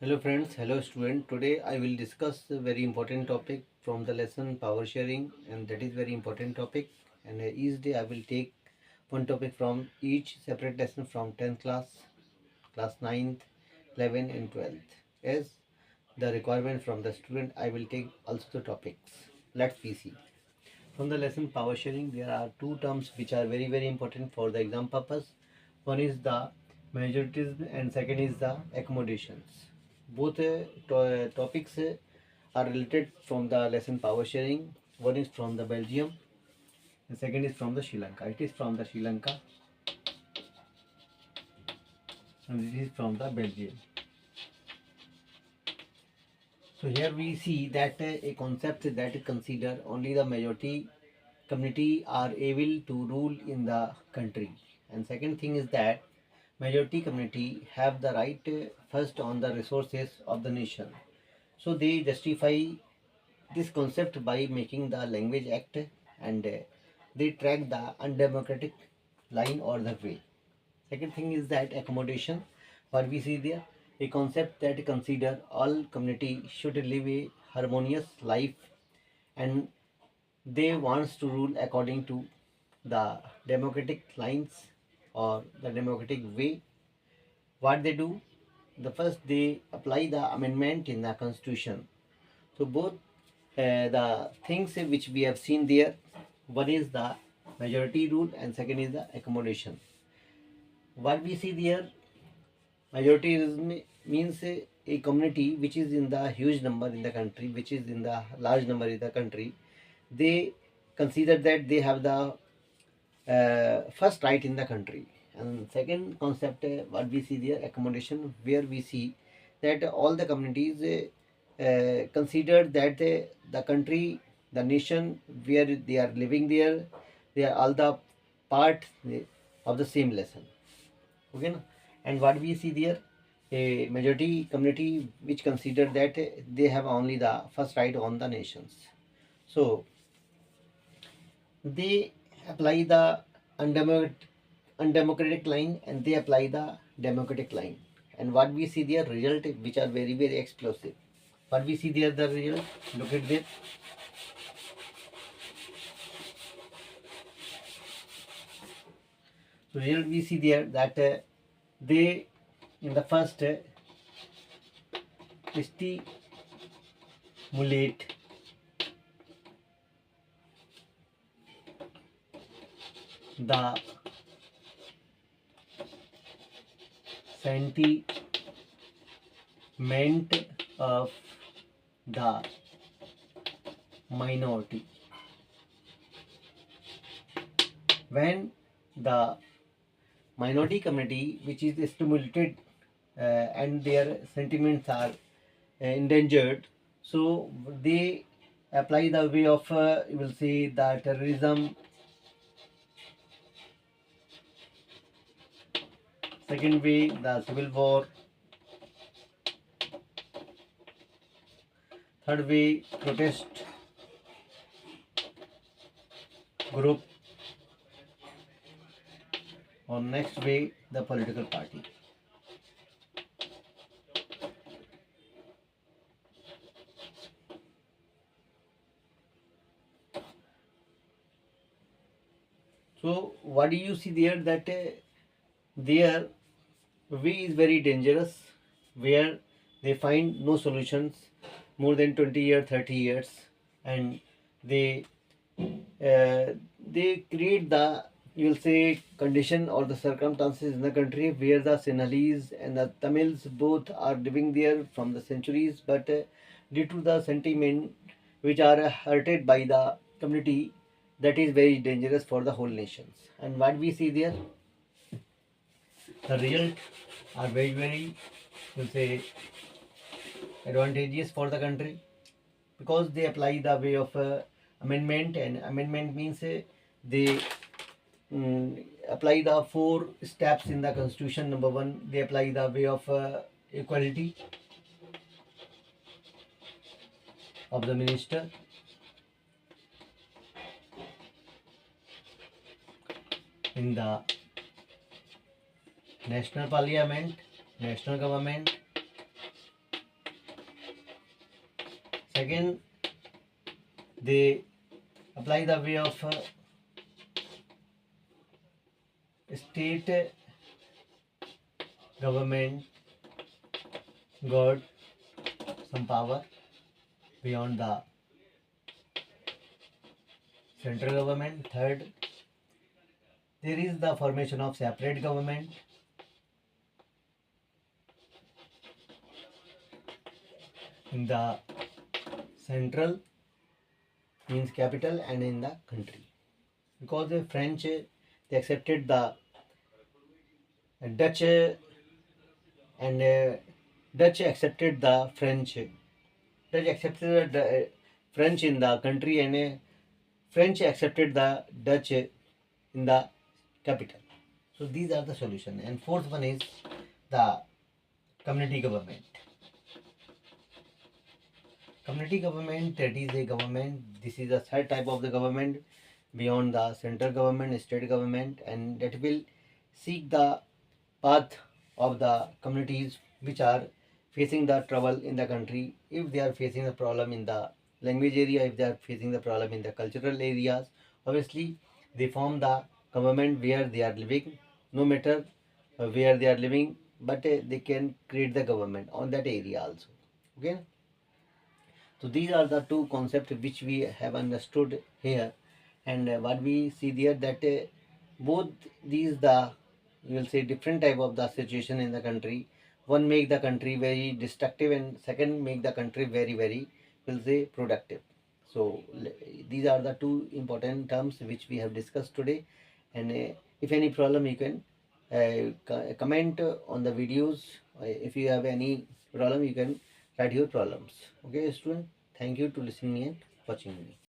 Hello friends, hello student. Today I will discuss a very important topic from the lesson power sharing, and that is very important topic, and each day I will take one topic from each separate lesson from 10th class 9th, 11th and 12th. As the requirement from the student, I will take also the topics. Let's see. From the lesson power sharing, there are two terms which are very important for the exam purpose. One is the majoritism and second is the accommodations. Both topics are related from the lesson power sharing. One is from the Belgium and second is from the Sri Lanka. It is from the Sri Lanka and this is from the Belgium. So here we see that a concept that consider only the majority community are able to rule in the country. And second thing is that majority community have the right first on the resources of the nation. So they justify this concept by making the language act, and they track the undemocratic line or the way. Second thing is that accommodation, what we see there, a concept that consider all community should live a harmonious life, and they wants to rule according to the democratic lines or the democratic way. What they do, the first they apply the amendment in the constitution. So both the things which we have seen there, one is the majority rule and second is the accommodation. What we see there, majority means a community which is in the huge number in the country, which is in the large number in the country. They consider that they have the first right in the country. And second concept, what we see there, accommodation, where we see that all the communities consider that the country, the nation where they are living there, they are all the part of the same lesson. Okay, no? And what we see there, a majority community which consider that they have only the first right on the nations. So they apply the undemocratic line and they apply the democratic line. And what we see there, result which are very explosive. What we see there, the result, look at this. So result we see there that they in the first stimulate the sentiment of the minority. When the minority community which is stimulated and their sentiments are endangered, so they apply the way of you will see the terrorism. Second way, the civil war. Third way, protest group. Or next way, the political party. So what do you see there, that their way is very dangerous, where they find no solutions more than 20 years, 30 years, and they they create the, you will say, condition or the circumstances in the country where the Sinhalese and the Tamils both are living there from the centuries, but due to the sentiment which are hurted by the community, that is very dangerous for the whole nations. And what we see there, the result are very, you say, advantageous for the country, because they apply the way of amendment, and amendment means they apply the four steps in the constitution. Number one, they apply the way of equality of the minister. In the national parliament, national government, Second, they apply the way of state government got some power beyond the central government. Third, there is the formation of separate government in the central means capital and in the country, because the French they accepted the Dutch and Dutch accepted the French. Dutch accepted the French in the country, and French accepted the Dutch in the capital. So these are the solution. And fourth one is the community government. Community government, that is a government. This is the third type of the government beyond the central government, state government, and that will seek the path of the communities which are facing the trouble in the country. If they are facing a problem in the language area, if they are facing the problem in the cultural areas, obviously they form the government where they are living, no matter where they are living, but they can create the government on that area also. Okay. So these are the two concepts which we have understood here, and what we see there that both these the you will say different type of the situation in the country. One make the country very destructive, and second make the country very will say productive. So these are the two important terms which we have discussed today, and if any problem you can comment on the videos. If you have any problem you can write your problems. Okay, student. Thank you to listening and watching me.